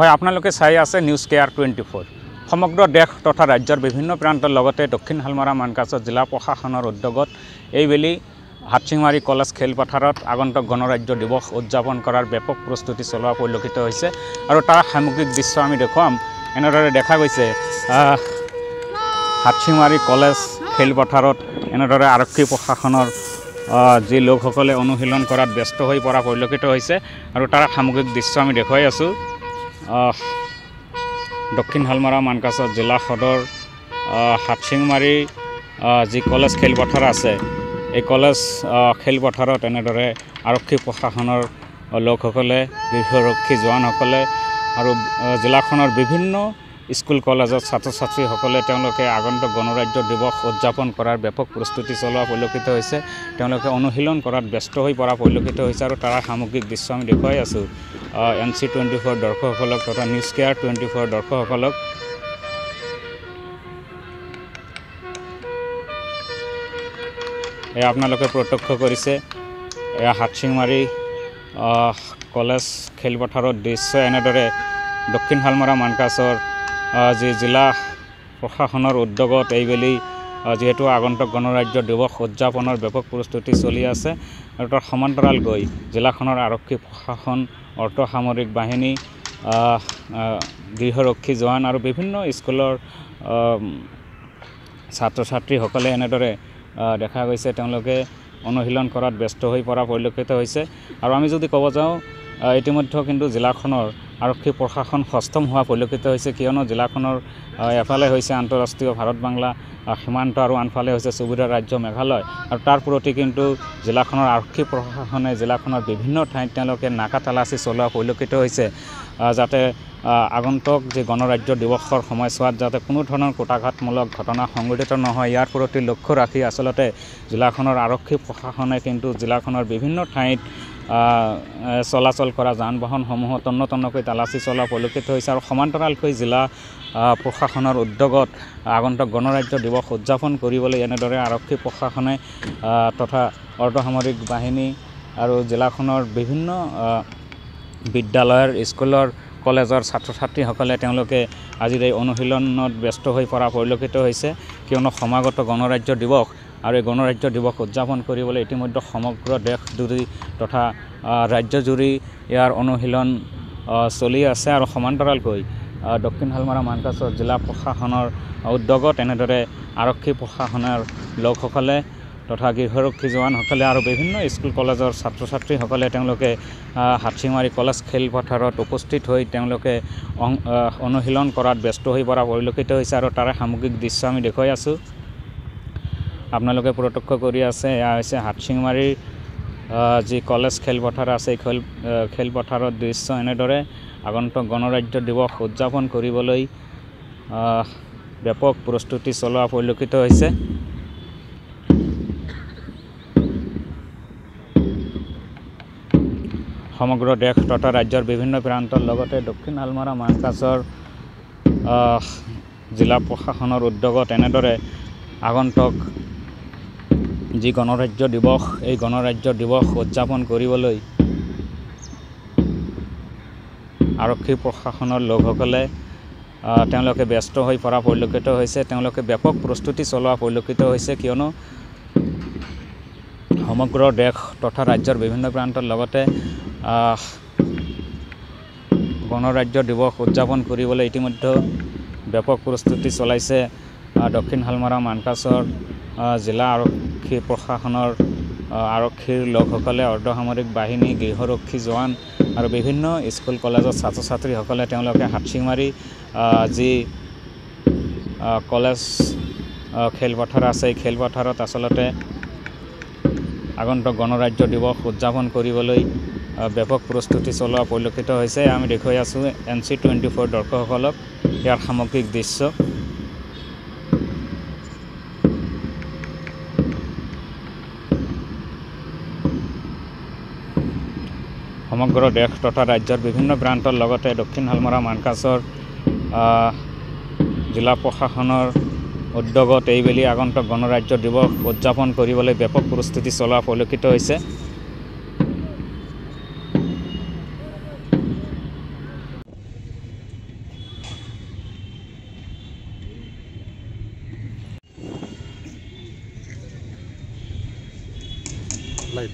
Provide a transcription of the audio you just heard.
হয় আপোনালোকে চাই আছে নিউজ কেয়াৰ 24 সমগ্ৰ দেশ তথা ৰাজ্যৰ বিভিন্ন প্ৰান্তৰ লগতে দক্ষিণ হালমৰা মানকাছৰ জিলা প্ৰশাসনৰ উদ্যোগত এইবেলি হাটচিংমাৰী কলেজ খেলপথাৰত আগন্তুক গণৰাজ্য দিৱস উদযাপন কৰাৰ ব্যাপক প্ৰস্তুতি চলোৱা পৰিলক্ষিত হৈছে আৰু তাৰ সামগ্ৰিক দৃশ্য আমি দেখুৱাম। এনেদৰে দেখা গৈছে হাটচিংমাৰী কলেজ খেলপথাৰত এনেদৰে আৰক্ষী প্ৰশাসনৰ যি লোকসকলে অনুশীলন কৰাত ব্যস্ত হৈ পৰা পৰিলক্ষিত হৈছে আৰু তাৰ সামগ্ৰিক দৃশ্য আমি দেখুৱাই আছোঁ। দক্ষিণ হালমৰা মানকাছৰ জিলা সদৰ হাটচিংমাৰী যি কলেজ খেলপথাৰ আছে এই কলেজ খেলপথাৰত এনেদৰে আৰক্ষী প্ৰশাসনৰ লোকসকলে গৃহৰক্ষী জোৱানসকলে আৰু জিলাখনৰ বিভিন্ন স্কুল কলেজত ছাত্ৰ ছাত্ৰীসকলে তেওঁলোকে আগন্তুক গণৰাজ্য দিৱস উদযাপন কৰাৰ ব্যাপক প্ৰস্তুতি চলোৱা পৰিলক্ষিত হৈছে। তেওঁলোকে অনুশীলন কৰাত ব্যস্ত হৈ পৰা পৰিলক্ষিত হৈছে আৰু তাৰ সামগ্ৰিক দৃশ্য আমি দেখুৱাই আছোঁ NC24 দৰ্শকসকলক তথা নিউজ কেয়াৰ 24 দৰ্শকসকলক। এয়া আপোনালোকে প্ৰত্যক্ষ কৰিছে এয়া হাটচিংমাৰী কলেজ খেলপথাৰৰ দৃশ্য। এনেদৰে দক্ষিণ হালমৰা মানকাছৰ যি জিলা প্ৰশাসনৰ উদ্যোগত এইবেলি যিহেতু আগন্তুক গণৰাজ্য দিৱস উদযাপনৰ ব্যাপক প্ৰস্তুতি চলি আছে আৰু তাৰ সমান্তৰালকৈ জিলাখনৰ আৰক্ষী প্ৰশাসন অৰ্ধসামৰিক বাহিনী গৃহৰক্ষী জোৱান আৰু বিভিন্ন স্কুলৰ ছাত্ৰ ছাত্ৰীসকলে এনেদৰে দেখা গৈছে তেওঁলোকে অনুশীলন কৰাত ব্যস্ত হৈ পৰা পৰিলক্ষিত হৈছে। আৰু আমি যদি ক'ব যাওঁ ইতিমধ্যে কিন্তু জিলাখনৰ আৰক্ষী প্ৰশাসন সষ্টম হোৱা পৰিলক্ষিত হৈছে, কিয়নো জিলাখনৰ এফালে হৈছে আন্তঃৰাষ্ট্ৰীয় ভাৰত বাংলা সীমান্ত আৰু আনফালে হৈছে চুবুৰীয়া ৰাজ্য মেঘালয় আৰু তাৰ প্ৰতি কিন্তু জিলাখনৰ আৰক্ষী প্ৰশাসনে জিলাখনৰ বিভিন্ন ঠাইত তেওঁলোকে নাকা তালাচী চলোৱা পৰিলক্ষিত হৈছে, যাতে আগন্তুক যি গণৰাজ্য দিৱসৰ সময়ছোৱাত যাতে কোনো ধৰণৰ কুটাঘাতমূলক ঘটনা সংঘটিত নহয় ইয়াৰ প্ৰতি লক্ষ্য ৰাখি আচলতে জিলাখনৰ আৰক্ষী প্ৰশাসনে কিন্তু জিলাখনৰ বিভিন্ন ঠাইত চলাচল কৰা যান বাহনসমূহত তন্নতন্নকৈ তালাচী চলোৱা পৰিলক্ষিত হৈছে আৰু সমান্তৰালকৈ জিলা প্ৰশাসনৰ উদ্যোগত আগন্তুক গণৰাজ্য দিৱস উদযাপন কৰিবলৈ এনেদৰে আৰক্ষী প্ৰশাসনে তথা অৰ্ধসামৰিক বাহিনী আৰু জিলাখনৰ বিভিন্ন বিদ্যালয়ৰ স্কুলৰ কলেজৰ ছাত্ৰ ছাত্ৰীসকলে তেওঁলোকে আজিৰ এই অনুশীলনত ব্যস্ত হৈ পৰা পৰিলক্ষিত হৈছে, কিয়নো সমাগত গণৰাজ্য দিৱস আৰু এই গণৰাজ্য দিৱস উদযাপন কৰিবলৈ ইতিমধ্যে সমগ্ৰ দেশজুৰি তথা ৰাজ্যজুৰি ইয়াৰ অনুশীলন চলি আছে আৰু সমান্তৰালকৈ দক্ষিণ হালমৰা মানকাছৰ জিলা প্ৰশাসনৰ উদ্যোগত এনেদৰে আৰক্ষী প্ৰশাসনৰ লোকসকলে তথা গৃহৰক্ষী জোৱানসকলে আৰু বিভিন্ন স্কুল কলেজৰ ছাত্ৰ ছাত্ৰীসকলে তেওঁলোকে হাটচিংমাৰী কলেজ খেলপথাৰত উপস্থিত হৈ তেওঁলোকে অনুশীলন কৰাত ব্যস্ত হৈ পৰা পৰিলক্ষিত হৈছে আৰু তাৰে সামগ্ৰিক দৃশ্য আমি দেখুৱাই আছোঁ। আপোনালোকে প্ৰত্যক্ষ কৰি আছে এয়া হৈছে হাটচিংমাৰীৰ যি কলেজ খেলপথাৰ আছে এই খেলপথাৰৰ দৃশ্য। এনেদৰে আগন্তুক গণৰাজ্য দিৱস উদযাপন কৰিবলৈ ব্যাপক প্ৰস্তুতি চলোৱা পৰিলক্ষিত হৈছে। সমগ্ৰ দেশ তথা ৰাজ্যৰ বিভিন্ন প্ৰান্তৰ লগতে দক্ষিণ হালমৰা মানকাছৰ জিলা প্ৰশাসনৰ উদ্যোগত এনেদৰে আগন্তুক যি গণৰাজ্য দিৱস এই গণৰাজ্য দিৱস উদযাপন কৰিবলৈ আৰক্ষী প্ৰশাসনৰ লোকসকলে তেওঁলোকে ব্যস্ত হৈ পৰা পৰিলক্ষিত হৈছে। তেওঁলোকে ব্যাপক প্ৰস্তুতি চলোৱা পৰিলক্ষিত হৈছে, কিয়নো সমগ্ৰ দেশ তথা ৰাজ্যৰ বিভিন্ন প্ৰান্তৰ লগতে গণৰাজ্য দিৱস উদযাপন কৰিবলৈ ইতিমধ্যে ব্যাপক প্ৰস্তুতি চলাইছে দক্ষিণ হালমৰা মানকাছৰ জিলা আৰক্ষী প্ৰশাসনৰ আৰক্ষীৰ লোকসকলে অৰ্ধসামৰিক বাহিনী গৃহৰক্ষী জোৱান আৰু বিভিন্ন স্কুল কলেজৰ ছাত্ৰ ছাত্ৰীসকলে তেওঁলোকে হাটচিংমাৰী যি কলেজ খেলপথাৰ আছে এই খেলপথাৰত আচলতে আগন্তুক গণৰাজ্য দিৱস উদযাপন কৰিবলৈ ব্যাপক প্ৰস্তুতি চলোৱা পৰিলক্ষিত হৈছে। আমি দেখুৱাই আছোঁ NC24 দৰ্শকসকলক ইয়াৰ সামগ্ৰিক দৃশ্য। সমগ্ৰ দেশ তথা ৰাজ্যৰ বিভিন্ন প্ৰান্তৰ লগতে দক্ষিণ হালমৰা মানকাছৰ জিলা প্ৰশাসনৰ উদ্যোগত এইবেলি আগন্তুক গণৰাজ্য দিৱস উদযাপন কৰিবলৈ ব্যাপক প্ৰস্তুতি চলোৱা পৰিলক্ষিত হৈছে। লাইভ